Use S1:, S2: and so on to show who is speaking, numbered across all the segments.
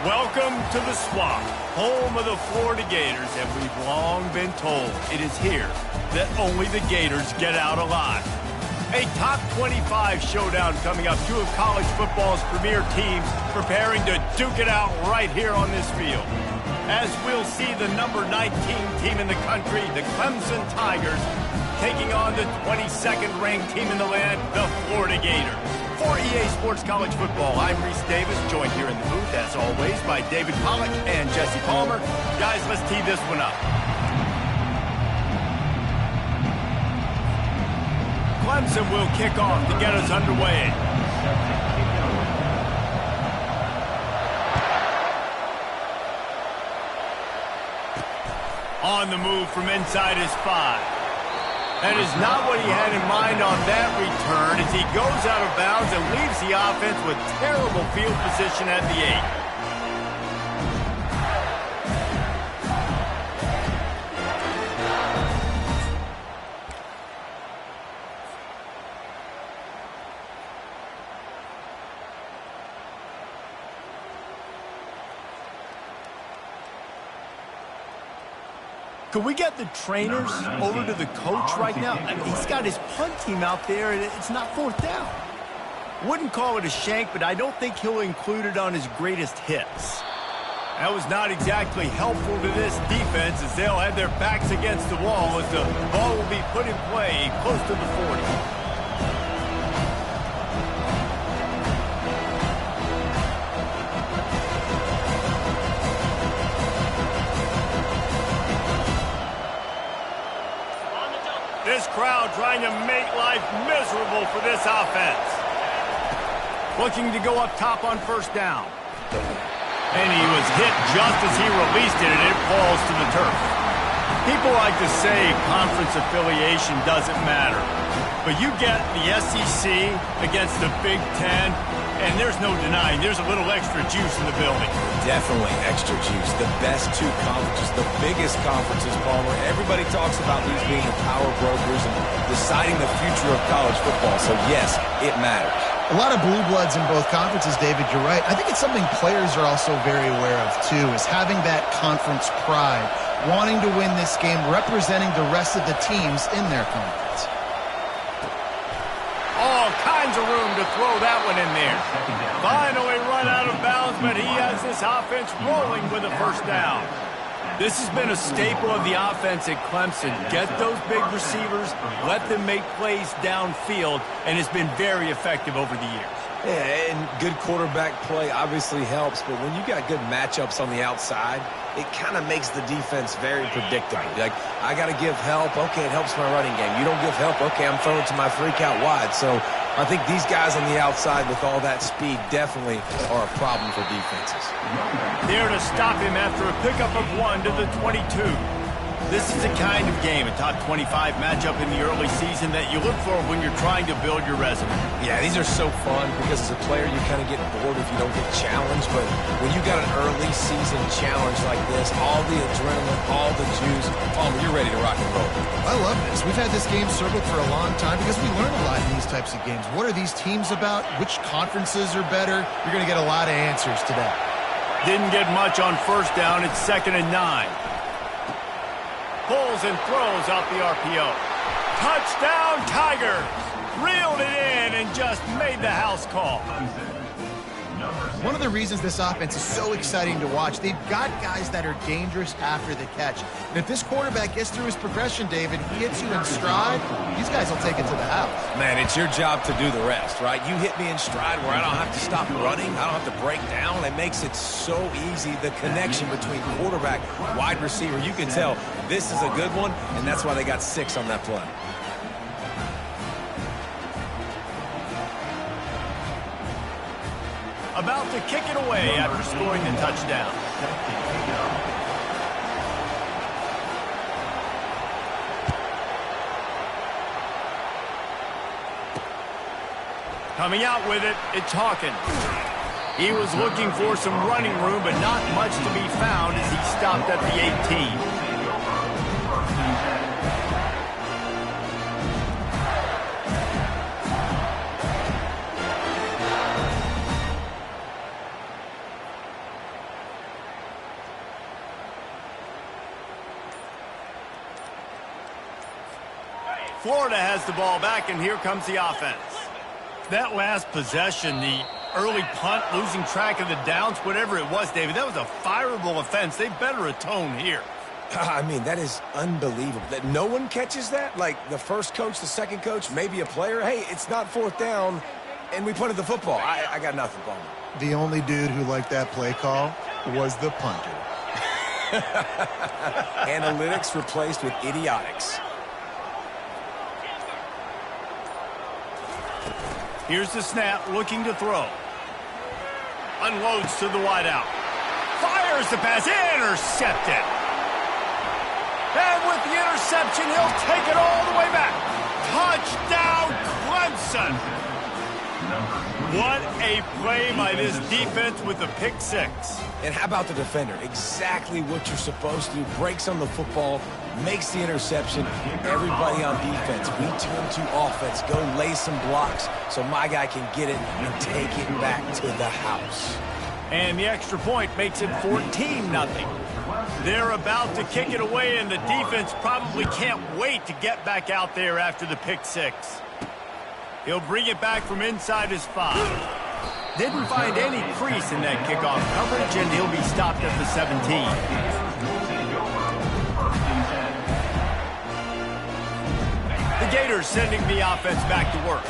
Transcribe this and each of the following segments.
S1: Welcome to the Swamp, home of the Florida Gators, and we've long been told it is here that only the Gators get out alive. A top 25 showdown coming up, two of college football's premier teams preparing to duke it out right here on this field. As we'll see the number 19 team in the country, the Clemson Tigers, taking on the 22nd ranked team in the land, the Florida Gators. For EA Sports College Football, I'm Reese Davis, joined here in the booth, as always, by David Pollack and Jesse Palmer. Guys, let's tee this one up. Clemson will kick off to get us underway. On the move from inside his 5. That is not what he had in mind on that return as he goes out of bounds and leaves the offense with terrible field position at the 8. Could we get the trainers over to the coach right now? I mean, he's got his punt team out there, and it's not 4th down. Wouldn't call it a shank, but I don't think he'll include it on his greatest hits. That was not exactly helpful to this defense as they'll have their backs against the wall as the ball will be put in play close to the 40. This crowd trying to make life miserable for this offense. Looking to go up top on 1st down. And he was hit just as he released it, and it falls to the turf. People like to say conference affiliation doesn't matter. But you get the SEC against the Big Ten, and there's no denying there's a little extra juice in the building.
S2: Definitely extra juice. The best 2 conferences, the biggest conferences, Palmer. Everybody talks about these being the power brokers and deciding the future of college football. So, yes, it matters.
S3: A lot of blue bloods in both conferences, David. You're right. I think it's something players are also very aware of, too, is having that conference pride, wanting to win this game, representing the rest of the teams in their conference.
S1: All kinds of room to throw that one in there. Finally run out of bounds, but he has this offense rolling with a 1st down. This has been a staple of the offense at Clemson. Get those big receivers, let them make plays downfield, and it's been very effective over the years.
S2: Yeah, and good quarterback play obviously helps, but when you got good matchups on the outside, it kind of makes the defense very predictable. Like, I got to give help. Okay, it helps my running game. You don't give help. Okay, I'm throwing to my freak out wide. So I think these guys on the outside with all that speed definitely are a problem for defenses.
S1: There to stop him after a pickup of 1 to the 22. This is the kind of game, a top 25 matchup in the early season that you look for when you're trying to build your resume.
S2: Yeah, these are so fun because as a player you kind of get bored if you don't get challenged, but when you got an early season challenge like this, all the adrenaline, all the juice, Palmer, you're ready to rock and roll.
S3: I love this. We've had this game circled for a long time because we learn a lot in these types of games. What are these teams about? Which conferences are better? You're going to get a lot of answers today.
S1: Didn't get much on 1st down. It's 2nd and 9. Pulls and throws out the RPO. Touchdown, Tigers! Reeled it in and just made the house call.
S3: One of the reasons this offense is so exciting to watch, they've got guys that are dangerous after the catch. And if this quarterback gets through his progression, David, he hits you in stride, these guys will take it to the house.
S2: Man, it's your job to do the rest, right? You hit me in stride where I don't have to stop running. I don't have to break down. It makes it so easy, the connection between quarterback, wide receiver. You can tell this is a good one, and that's why they got 6 on that play.
S1: About to kick it away after scoring the touchdown. Coming out with it, it's Hawkins. He was looking for some running room, but not much to be found as he stopped at the 18. Florida has the ball back, and here comes the offense. That last possession, the early punt, losing track of the downs, whatever it was, David, that was a fireable offense. They better atone here.
S2: I mean, that is unbelievable. That no one catches that? Like the first coach, the second coach, maybe a player. Hey, it's not fourth down, and we punted the football. I got nothing, Palmer.
S3: The only dude who liked that play call was the punter.
S2: Analytics replaced with idiotics.
S1: Here's the snap, looking to throw. Unloads to the wideout. Fires the pass, intercepted. And with the interception, he'll take it all the way back. Touchdown, Clemson. What a play by this defense with the pick six.
S2: And how about the defender? Exactly what you're supposed to do. Breaks on the football, makes the interception. Everybody on defense, we turn to offense. Go lay some blocks so my guy can get it and take it back to the house.
S1: And the extra point makes it 14-0. They're about to kick it away, and the defense probably can't wait to get back out there after the pick six. He'll bring it back from inside his 5. Didn't find any crease in that kickoff coverage, and he'll be stopped at the 17. The Gators sending the offense back to work.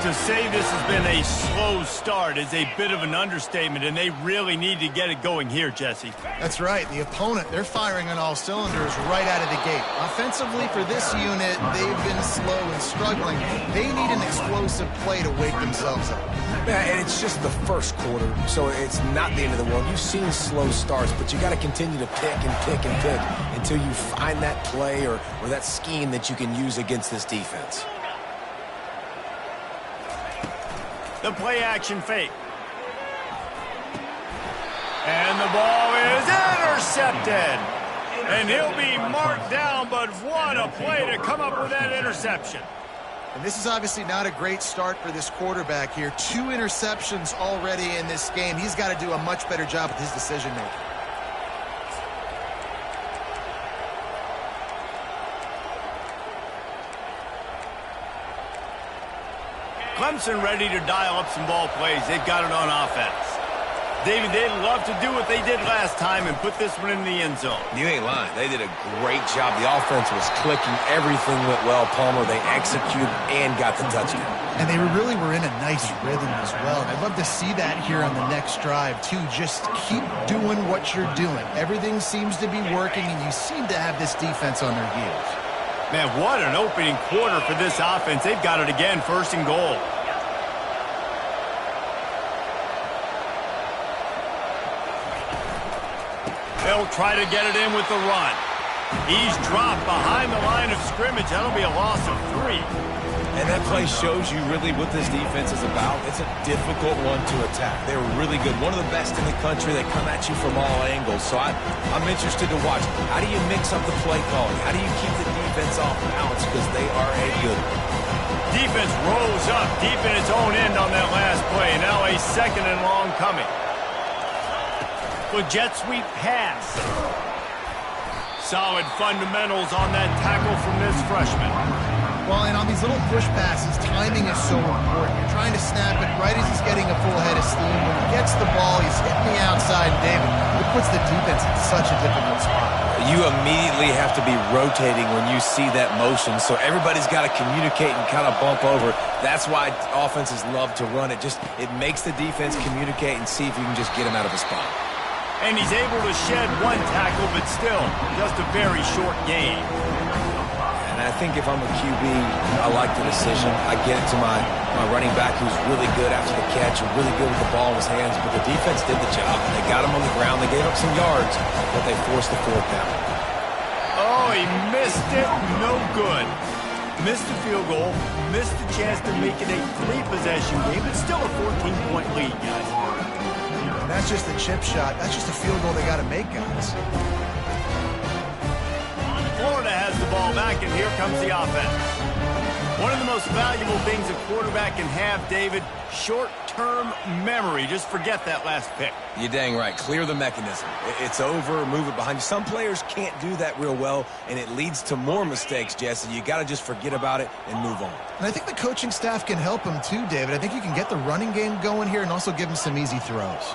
S1: To say this has been a slow start is a bit of an understatement, and they really need to get it going here, Jesse.
S3: That's right. The opponent, they're firing on all cylinders right out of the gate. Offensively, for this unit, they've been slow and struggling. They need an explosive play to wake themselves up.
S2: Yeah, and it's just the first quarter, so it's not the end of the world. You've seen slow starts, but you got to continue to pick and pick and pick until you find that play or that scheme that you can use against this defense.
S1: The play-action fake. And the ball is intercepted. And he'll be marked down, but what a play to come up with that interception.
S3: And this is obviously not a great start for this quarterback here. 2 interceptions already in this game. He's got to do a much better job with his decision-making.
S1: Clemson ready to dial up some ball plays. They've got it on offense. David, they'd love to do what they did last time and put this one in the end zone.
S2: You ain't lying. They did a great job. The offense was clicking. Everything went well, Palmer. They executed and got the touchdown.
S3: And they really were in a nice rhythm as well. I'd love to see that here on the next drive, too. Just keep doing what you're doing. Everything seems to be working, and you seem to have this defense on their heels.
S1: Man, what an opening quarter for this offense. They've got it again, 1st and goal. They'll try to get it in with the run. He's dropped behind the line of scrimmage. That'll be a loss of 3.
S2: And that play shows you really what this defense is about. It's a difficult one to attack. They're really good. One of the best in the country. They come at you from all angles. So I'm interested to watch. How do you mix up the play calling? How do you keep the defense off balance? Because they are a good one.
S1: Defense rose up deep in its own end on that last play. Now a 2nd and long coming. With jet sweep pass. Solid fundamentals on that tackle from this freshman.
S3: Well, and on these little push passes, timing is so important. You're trying to snap it right as he's getting a full head of steam. When he gets the ball, he's hitting the outside, David. It puts the defense in such a difficult spot.
S2: You immediately have to be rotating when you see that motion, so everybody's got to communicate and kind of bump over. That's why offenses love to run it. It makes the defense communicate and see if you can just get him out of a spot.
S1: And he's able to shed 1 tackle, but still, just a very short gain.
S2: And I think if I'm a QB, I like the decision. I get it to my running back who's really good after the catch and really good with the ball in his hands, but the defense did the job. They got him on the ground. They gave up some yards, but they forced the 4th down.
S1: Oh, he missed it. No good. Missed the field goal. Missed the chance to make it a 3-possession game. It's still a 14-point lead, guys.
S3: And that's just a chip shot. That's just a field goal they got to make, guys.
S1: Florida has the ball back, and here comes the offense. One of the most valuable things a quarterback can have, David, short-term memory. Just forget that last pick.
S2: You're dang right. Clear the mechanism. It's over, move it behind you. Some players can't do that real well, and it leads to more mistakes, Jesse. You got to just forget about it and move on.
S3: And I think the coaching staff can help him too, David. I think you can get the running game going here and also give him some easy throws.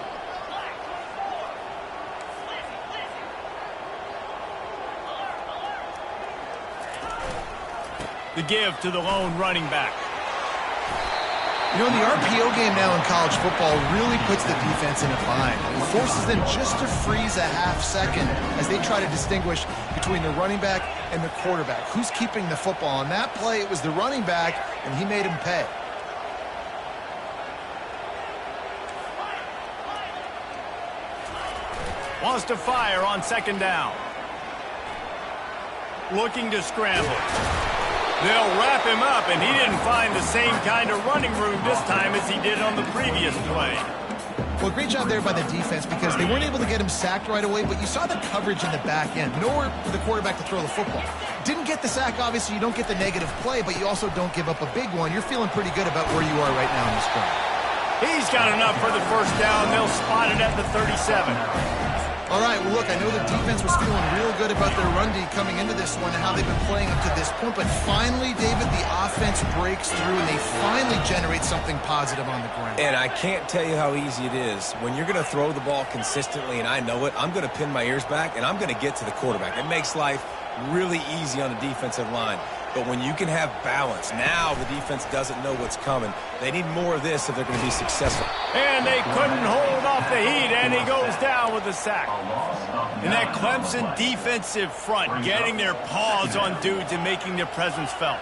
S1: The give to the lone running back.
S3: You know, the RPO game now in college football really puts the defense in a bind. It forces them just to freeze a half second as they try to distinguish between the running back and the quarterback. Who's keeping the football? On that play, it was the running back, and he made him pay.
S1: Wants to fire on second down. Looking to scramble. They'll wrap him up, and he didn't find the same kind of running room this time as he did on the previous play.
S3: Well, great job there by the defense because they weren't able to get him sacked right away, but you saw the coverage in the back end. Nowhere for the quarterback to throw the football. Didn't get the sack, obviously. You don't get the negative play, but you also don't give up a big one. You're feeling pretty good about where you are right now in this drive.
S1: He's got enough for the first down. They'll spot it at the 37.
S3: All right, well, look, I know the defense was feeling real good about their run D coming into this one and how they've been playing up to this point, but finally, David, the offense breaks through and they finally generate something positive on the ground.
S2: And I can't tell you how easy it is. When you're going to throw the ball consistently, and I know it, I'm going to pin my ears back, and I'm going to get to the quarterback. It makes life really easy on the defensive line. But when you can have balance, now the defense doesn't know what's coming. They need more of this if they're going to be successful.
S1: And they couldn't hold off the heat, and he goes down with a sack. And that Clemson defensive front getting their paws on dudes and making their presence felt.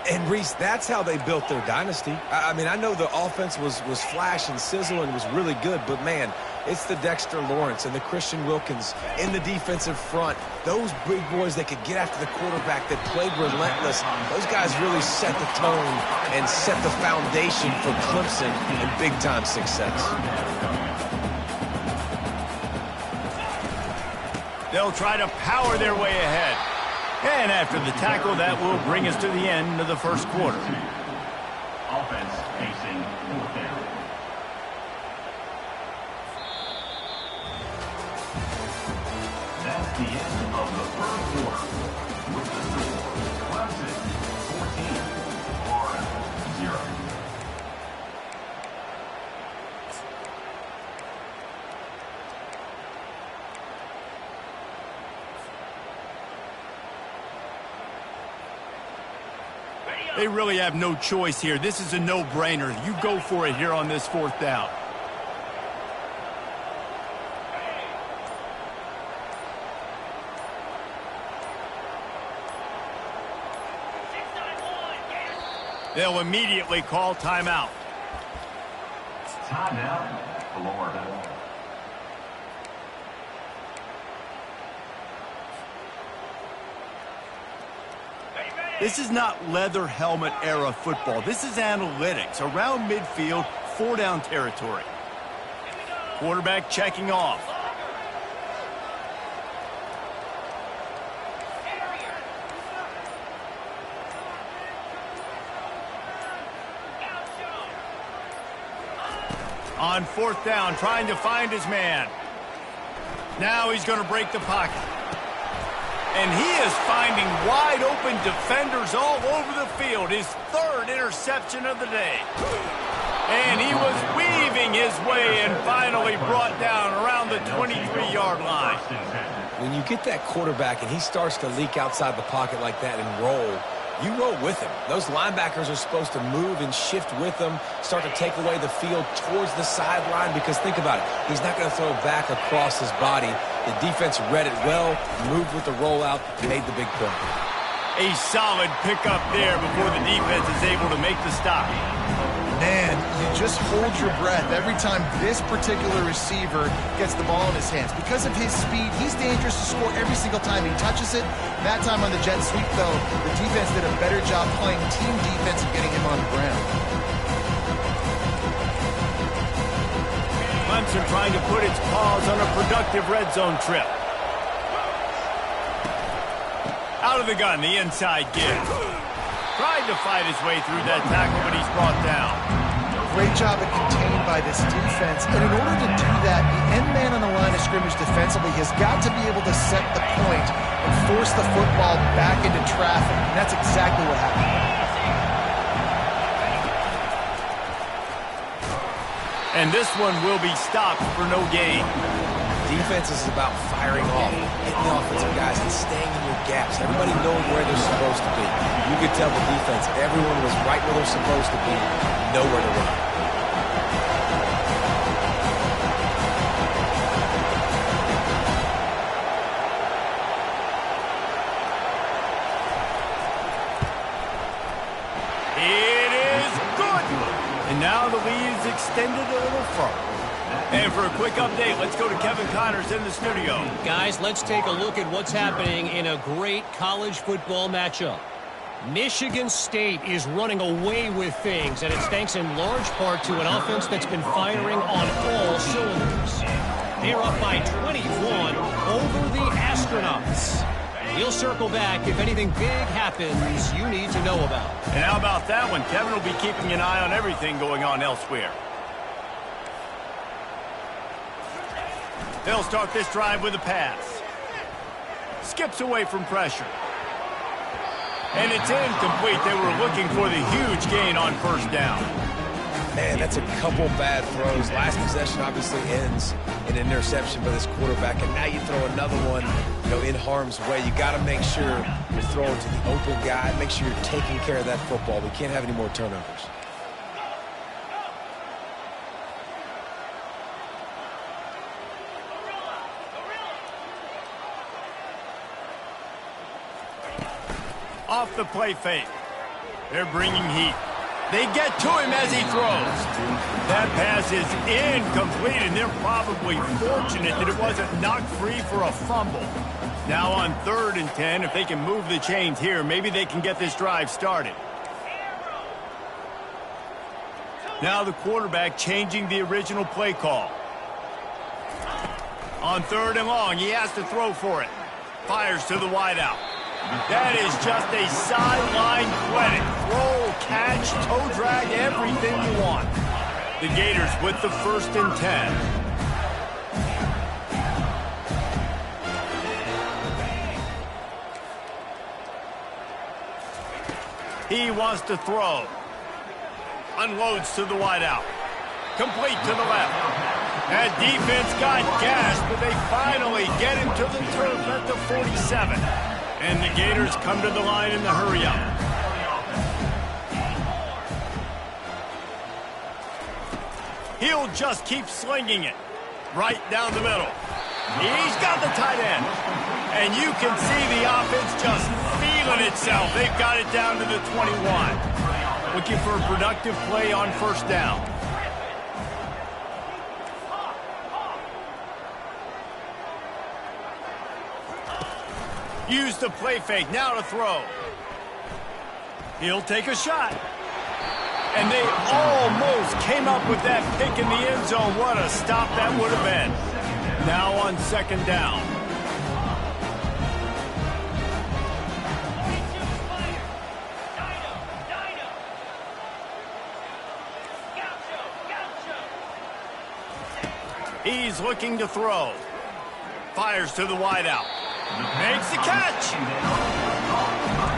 S2: And, Reese, that's how they built their dynasty. I mean, I know the offense was flash and sizzle and was really good, but, man, it's the Dexter Lawrence and the Christian Wilkins in the defensive front. Those big boys that could get after the quarterback, that played relentless. Those guys really set the tone and set the foundation for Clemson and big-time success.
S1: They'll try to power their way ahead. And after the tackle, that will bring us to the end of the first quarter.
S4: Offense facing fourth down. That's the end of the first quarter. With the score, Clemson 14, Florida 0.
S1: They really have no choice here. This is a no-brainer. You go for it here on this fourth down. They'll immediately call timeout.
S4: Timeout, Florida.
S1: This is not leather helmet era football. This is analytics. Around midfield, 4-down territory. Quarterback checking off. On fourth down, trying to find his man. Now he's going to break the pocket. And he is finding wide-open defenders all over the field. His third interception of the day. And he was weaving his way and finally brought down around the 23-yard line.
S2: When you get that quarterback and he starts to leak outside the pocket like that and roll, you roll with him. Those linebackers are supposed to move and shift with him, start to take away the field towards the sideline, because think about it. He's not going to throw back across his body. The defense read it well, moved with the rollout, made the big play.
S1: A solid pickup there before the defense is able to make the stop.
S3: Man, you just hold your breath every time this particular receiver gets the ball in his hands. Because of his speed, he's dangerous to score every single time he touches it. That time on the jet sweep, though, the defense did a better job playing team defense and getting him on the ground.
S1: Clemson trying to put its paws on a productive red zone trip. Out of the gun, the inside give. Tried to fight his way through that tackle, but he's brought down.
S3: Great job of contained by this defense. And in order to do that, the end man on the line of scrimmage defensively has got to be able to set the point and force the football back into traffic. And that's exactly what happened.
S1: And this one will be stopped for no gain.
S2: Defense is about firing off, hitting the offensive guys, and staying in your gaps. Everybody knowing where they're supposed to be. You could tell the defense, everyone was right where they're supposed to be, nowhere to run.
S1: It is good. And now the lead is extended a little further. And for a quick update, let's go to Kevin Connors in the studio.
S5: Guys, let's take a look at what's happening in a great college football matchup. Michigan State is running away with things, and it's thanks in large part to an offense that's been firing on all cylinders. They're up by 21 over the Astronauts. We'll circle back if anything big happens you need to know about.
S1: And how about that one? Kevin will be keeping an eye on everything going on elsewhere. They'll start this drive with a pass. Skips away from pressure. And it's incomplete. They were looking for the huge gain on first down.
S2: Man, that's a couple bad throws. Last possession obviously ends in an interception by this quarterback, and now you throw another one, in harm's way. You got to make sure you're throwing to the open guy. Make sure you're taking care of that football. We can't have any more turnovers.
S1: Off the play fake. They're bringing heat. They get to him as he throws. That pass is incomplete, and they're probably fortunate that it wasn't knocked free for a fumble. Now on 3rd and 10, if they can move the chains here, maybe they can get this drive started. Now the quarterback changing the original play call. On 3rd and long, he has to throw for it. Fires to the wideout. That is just a sideline clinic. Roll, catch, toe drag, everything you want. The Gators with the 1st and 10. He wants to throw. Unloads to the wideout. Complete to the left. That defense got gashed, but they finally get him to the turf at the 47. And the Gators come to the line in the hurry-up. He'll just keep slinging it right down the middle. He's got the tight end. And you can see the offense just feeling itself. They've got it down to the 21. Looking for a productive play on first down. Use the play fake, now to throw. He'll take a shot. And they almost came up with that pick in the end zone. What a stop that would have been. Now on 2nd down. He's looking to throw. Fires to the wideout. Makes the catch.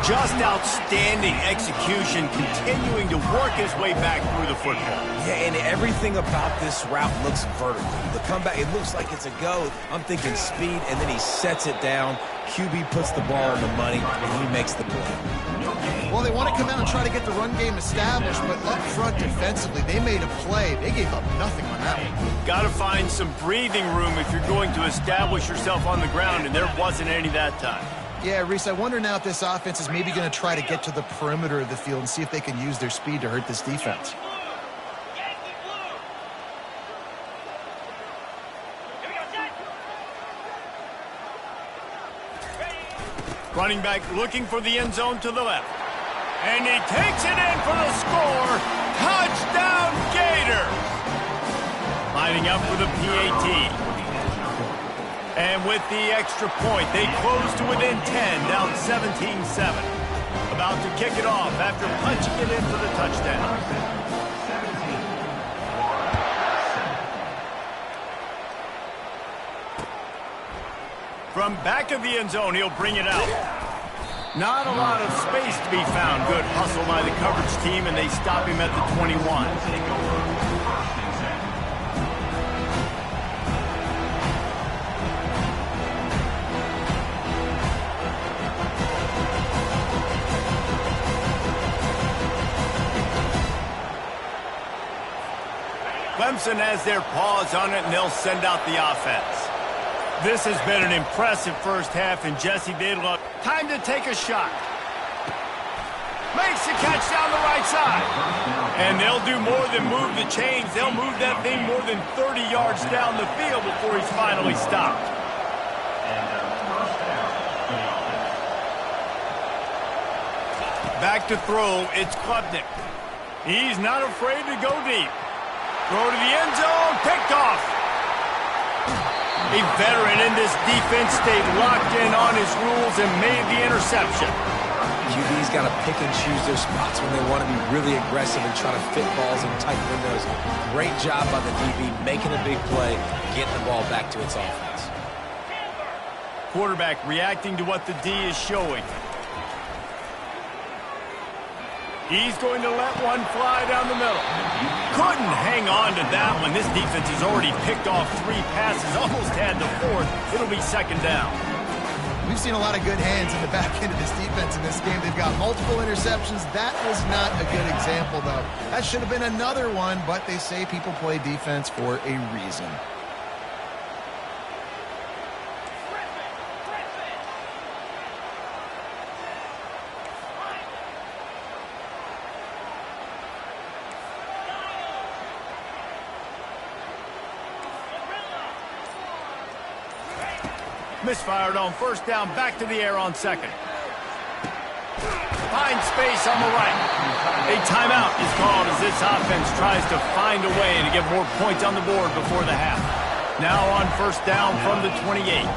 S1: Just outstanding execution, continuing to work his way back through the football.
S2: Yeah, and everything about this route looks vertical. The comeback, it looks like it's a go. I'm thinking speed, and then he sets it down. QB puts the ball on the money, and he makes the play.
S3: Well, they want to come out and try to get the run game established, but up front defensively, they made a play. They gave up nothing on that one.
S1: Got to find some breathing room if you're going to establish yourself on the ground, and there wasn't any that time.
S3: Yeah, Reese, I wonder now if this offense is maybe going to try to get to the perimeter of the field and see if they can use their speed to hurt this defense.
S1: Running back looking for the end zone to the left. And he takes it in for the score. Touchdown, Gators! Lining up for the PAT. And with the extra point, they close to within 10, down 17-7. about to kick it off after punching it in for the touchdown. From back of the end zone, he'll bring it out. Not a lot of space to be found. Good hustle by the coverage team, and they stop him at the 21. Clemson has their paws on it, and they'll send out the offense. This has been an impressive first half, and Jesse, they look. Time to take a shot. Makes the catch down the right side. And they'll do more than move the chains. They'll move that thing more than 30 yards down the field before he's finally stopped. Back to throw, it's Klubnik. He's not afraid to go deep. Throw to the end zone, picked off. A veteran in this defense stayed locked in on his rules and made the interception.
S2: QB's got to pick and choose their spots when they want to be really aggressive and try to fit balls in tight windows. Great job by the DB making a big play, getting the ball back to its offense.
S1: Quarterback reacting to what the D is showing. He's going to let one fly down the middle. Couldn't hang on to that one. This defense has already picked off 3 passes, almost had the 4th. It'll be second down.
S3: We've seen a lot of good hands in the back end of this defense in this game. They've got multiple interceptions. That was not a good example, though. That should have been another one, but they say people play defense for a reason.
S1: Misfired on first down, back to the air on second. Finds space on the right. A timeout is called as this offense tries to find a way to get more points on the board before the half. Now on first down from the 28.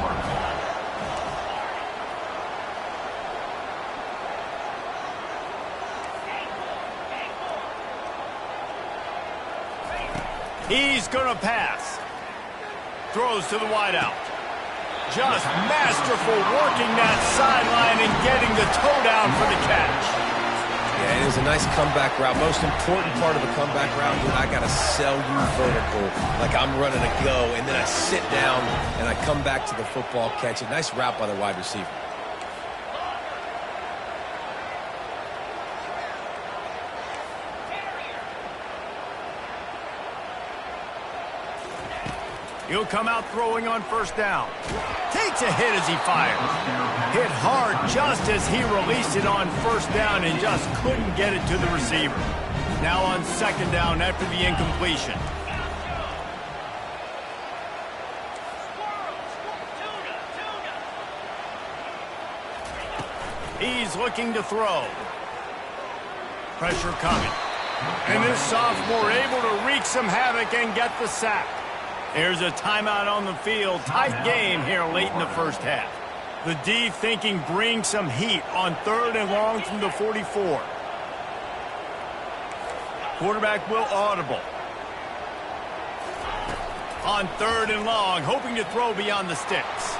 S1: He's going to pass. Throws to the wideout. Just masterful working that sideline and getting the toe down for the catch.
S2: Yeah, it was a nice comeback route. Most important part of a comeback route is I got to sell you vertical, like I'm running a go, and then I sit down and I come back to the football catch. A nice route by the wide receiver.
S1: He'll come out throwing on first down. Takes a hit as he fires. Hit hard just as he released it on first down and just couldn't get it to the receiver. Now on second down after the incompletion. He's looking to throw. Pressure coming. And this sophomore able to wreak some havoc and get the sack. There's a timeout on the field. Tight game here late in the first half. The D thinking bring some heat on 3rd and long from the 44. Quarterback will audible. On 3rd and long, hoping to throw beyond the sticks.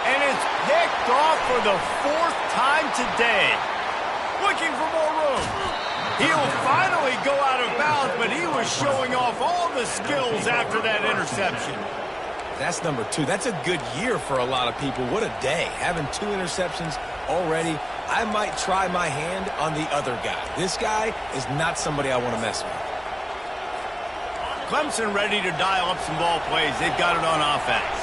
S1: And it's picked off for the 4th time today. Looking for more room. He'll finally go out of bounds, but he was showing off all the skills after that interception.
S2: That's number 2. That's a good year for a lot of people. What a day. Having 2 interceptions already. I might try my hand on the other guy. This guy is not somebody I want to mess with.
S1: Clemson ready to dial up some ball plays. They've got it on offense.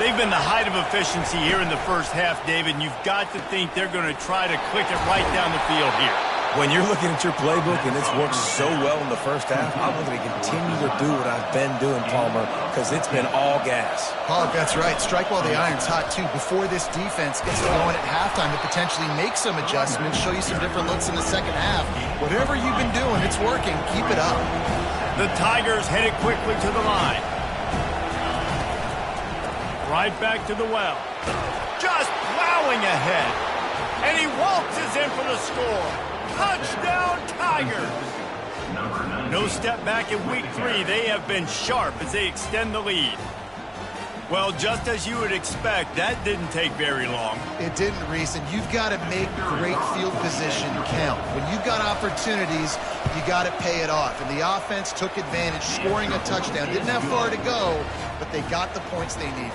S1: They've been the height of efficiency here in the first half, David, and you've got to think they're going to try to click it right down the field here.
S2: When you're looking at your playbook and it's worked so well in the first half, I'm going to continue to do what I've been doing, Palmer, because it's been all gas.
S3: Paul, that's right. Strike while the iron's hot, too. Before this defense gets going at halftime to potentially make some adjustments, show you some different looks in the second half. Whatever you've been doing, it's working. Keep it up.
S1: The Tigers headed quickly to the line. Right back to the well. Just plowing ahead. And he waltzes in for the score. Touchdown, Tigers! No step back in week 3. They have been sharp as they extend the lead. Well, just as you would expect, that didn't take very long.
S3: It didn't, Reese, and you've got to make great field position count. When you've got opportunities, you got to pay it off. And the offense took advantage, scoring a touchdown. Didn't have far to go, but they got the points they needed.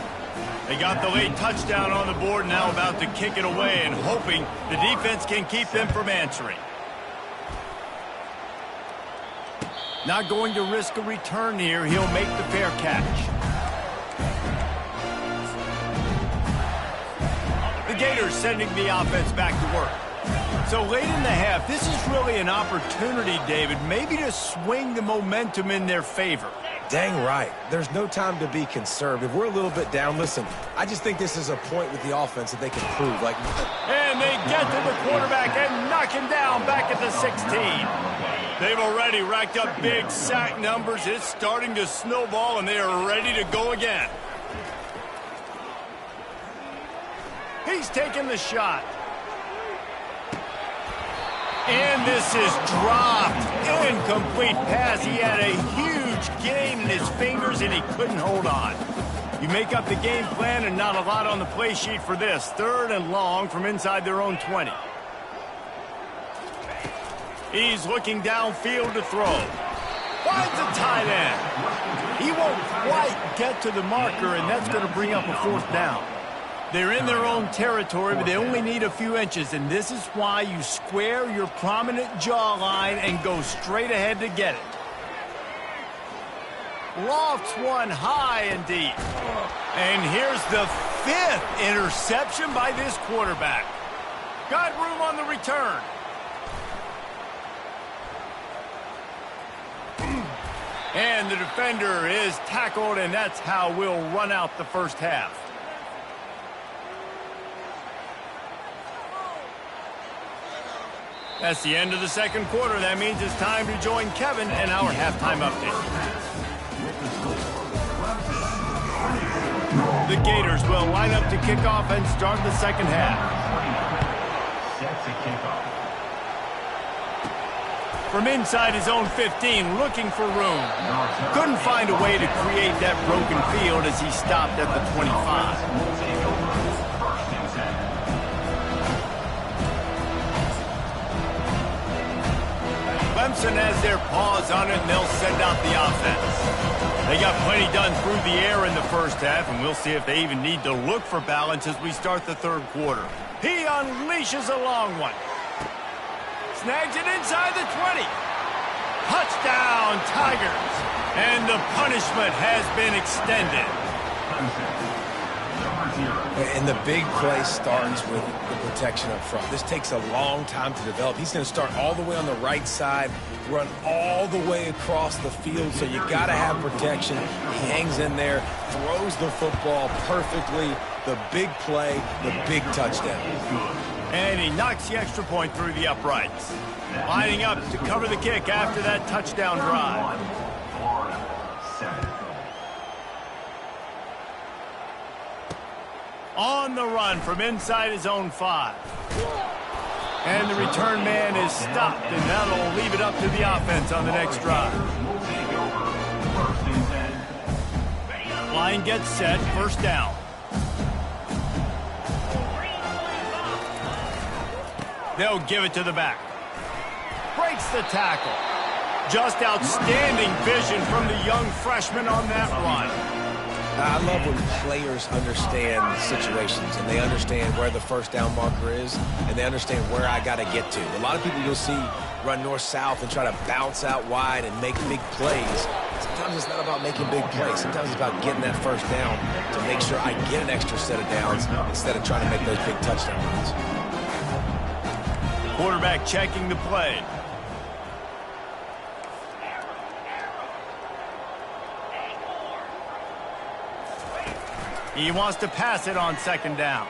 S1: They got the late touchdown on the board, now about to kick it away and hoping the defense can keep them from answering. Not going to risk a return here. He'll make the fair catch. The Gators sending the offense back to work. So late in the half, this is really an opportunity, David, maybe to swing the momentum in their favor.
S2: Dang right. There's no time to be conservative. We're a little bit down. Listen, I just think this is a point with the offense that they can prove.
S1: And they get to the quarterback and knock him down back at the 16. They've already racked up big sack numbers. It's starting to snowball, and they are ready to go again. He's taking the shot. And this is dropped. Incomplete pass. He had a huge gain in his fingers, and he couldn't hold on. You make up the game plan, and not a lot on the play sheet for this. 3rd and long from inside their own 20. He's looking downfield to throw. Finds a tight end. He won't quite get to the marker, and that's going to bring up a 4th down. They're in their own territory, but they only need a few inches, and this is why you square your prominent jawline and go straight ahead to get it. Lofts one high and deep. And here's the 5th interception by this quarterback. Got room on the return. And the defender is tackled, and that's how we'll run out the first half. That's the end of the second quarter. That means it's time to join Kevin and our halftime update. The Gators will line up to kick off and start the second half. From inside his own 15, looking for room. Couldn't find a way to create that broken field as he stopped at the 25. Clemson has their paws on it, and they'll send out the offense. They got plenty done through the air in the first half, and we'll see if they even need to look for balance as we start the 3rd quarter. He unleashes a long one. Snags it inside the 20. Touchdown, Tigers. And the punishment has been extended.
S2: And the big play starts with the protection up front. This takes a long time to develop. He's going to start all the way on the right side, run all the way across the field, so you got to have protection. He hangs in there, throws the football perfectly. The big play, the big touchdown.
S1: And he knocks the extra point through the uprights. Lining up to cover the kick after that touchdown drive. On the run from inside his own 5. And the return man is stopped, and that'll leave it up to the offense on the next drive. Line gets set, 1st down. They'll give it to the back. Breaks the tackle. Just outstanding vision from the young freshman on that run.
S2: I love when players understand situations and they understand where the 1st down marker is and they understand where I got to get to. A lot of people you'll see run north-south and try to bounce out wide and make big plays. Sometimes it's not about making big plays. Sometimes it's about getting that 1st down to make sure I get an extra set of downs instead of trying to make those big touchdown runs.
S1: Quarterback checking the play. He wants to pass it on 2nd down.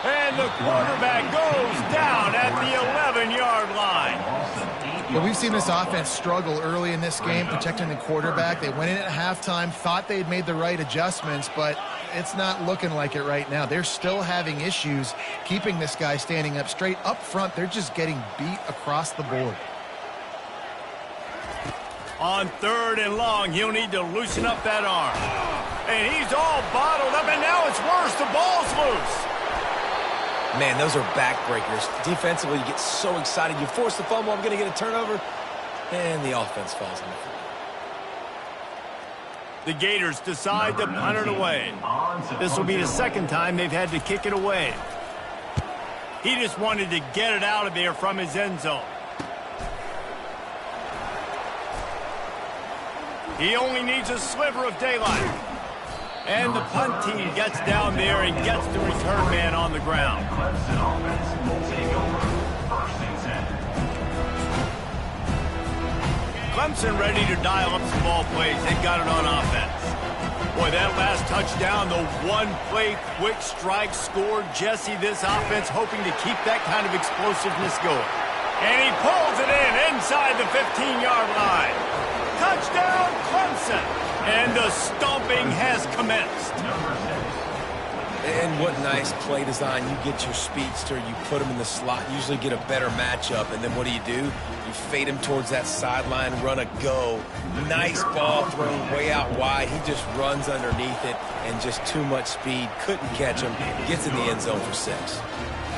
S1: And the quarterback goes down at the 11-yard line.
S3: But we've seen this offense struggle early in this game, protecting the quarterback. They went in at halftime, thought they'd made the right adjustments, but it's not looking like it right now. They're still having issues keeping this guy standing up straight. Up front, they're just getting beat across the board.
S1: On 3rd and long, he'll need to loosen up that arm. And he's all bottled up, and now it's worse. The ball's loose.
S2: Man, those are backbreakers. Defensively, you get so excited. You force the fumble, I'm going to get a turnover, and the offense falls on the floor.
S1: The Gators decide to punt it away. This will be the second time they've had to kick it away. He just wanted to get it out of there from his end zone. He only needs a sliver of daylight. And the punt team gets down there and gets the return man on the ground.
S4: Clemson offense will take over 1st and 10.
S1: Clemson ready to dial up some ball plays. They've got it on offense. Boy, that last touchdown, the one-play quick strike scored. Jesse, this offense hoping to keep that kind of explosiveness going. And he pulls it in inside the 15-yard line. Touchdown, Clemson! And the stomping has commenced.
S2: And what nice play design. You get your speedster, you put him in the slot, usually get a better matchup, and then what do? You fade him towards that sideline, run a go. Nice ball thrown way out wide. He just runs underneath it, and just too much speed. Couldn't catch him. Gets in the end zone for 6.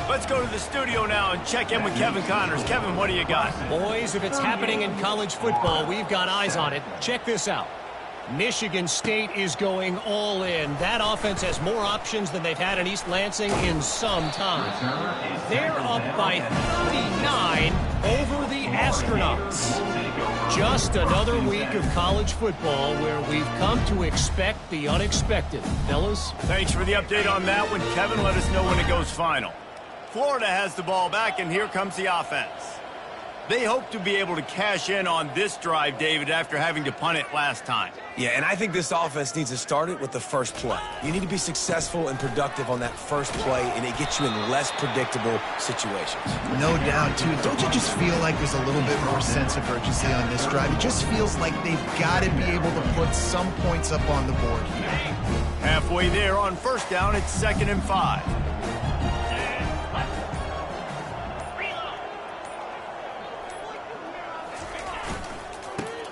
S1: Let's go to the studio now and check in with Kevin Connors. Kevin, what do you got?
S5: Boys, if it's happening in college football, we've got eyes on it. Check this out. Michigan State is going all in. That offense has more options than they've had in East Lansing in some time. They're up by 39 over the Astronauts. Just another week of college football where we've come to expect the unexpected. Fellas?
S1: Thanks for the update on that one, Kevin. Let us know when it goes final. Florida has the ball back, and here comes the offense. They hope to be able to cash in on this drive, David, after having to punt it last time.
S2: Yeah, and I think this offense needs to start it with the first play. You need to be successful and productive on that first play, and it gets you in less predictable situations.
S3: No doubt, too. Don't you just feel like there's a little bit more sense of urgency on this drive? It just feels like they've got to be able to put some points up on the board here.
S1: Halfway there on 1st down, it's 2nd and 5.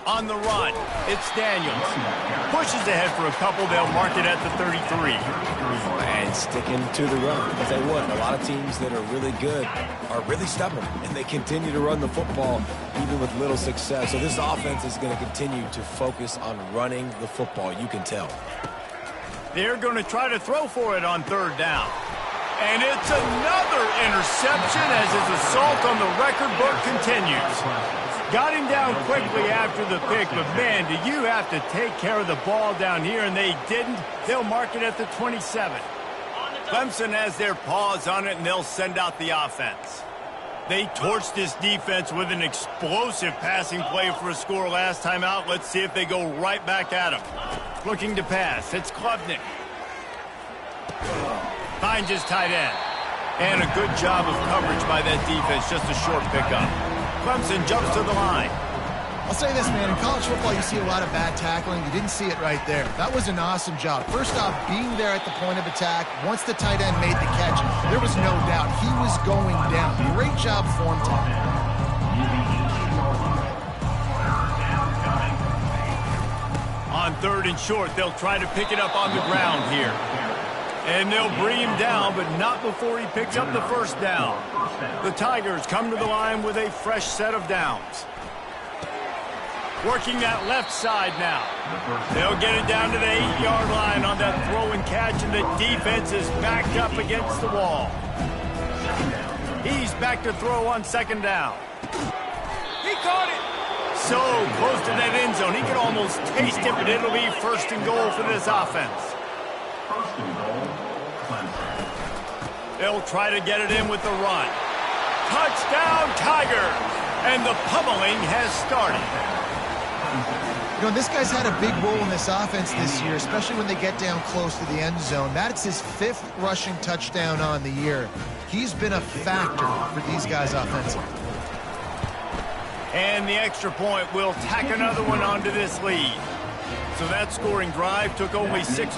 S1: On the run, it's Daniels. Pushes ahead for a couple. They'll mark it at the 33.
S2: And sticking to the run. Because they would. A lot of teams that are really good are really stubborn. And they continue to run the football even with little success. So this offense is going to continue to focus on running the football. You can tell.
S1: They're going to try to throw for it on 3rd down. And it's another interception as his assault on the record book continues. Got him down quickly after the pick, but man, do you have to take care of the ball down here, and they didn't. They'll mark it at the 27. Clemson has their paws on it, and they'll send out the offense. They torched this defense with an explosive passing play for a score last time out. Let's see if they go right back at him. Looking to pass. It's Klubnik. Finds his tight end. And a good job of coverage by that defense. Just a short pickup. Clemson jumps to the line.
S3: I'll say this, man. In college football, you see a lot of bad tackling. You didn't see it right there. That was an awesome job. First off, being there at the point of attack. Once the tight end made the catch, there was no doubt he was going down. Great job for him, Tom.
S1: On 3rd and short, they'll try to pick it up on the ground here. And they'll bring him down, but not before he picks up the 1st down. The Tigers come to the line with a fresh set of downs. Working that left side now. They'll get it down to the 8-yard line on that throw and catch, and the defense is backed up against the wall. He's back to throw on 2nd down. He caught it. So close to that end zone. He could almost taste it, but it'll be 1st and goal for this offense.
S4: 1st and goal, Clemson.
S1: They'll try to get it in with the run. Touchdown, Tigers! And the pummeling has started.
S3: You know, this guy's had a big role in this offense this year, especially when they get down close to the end zone. That's his 5th rushing touchdown on the year. He's been a factor for these guys offensively.
S1: And the extra point will tack another one onto this lead. So that scoring drive took only 6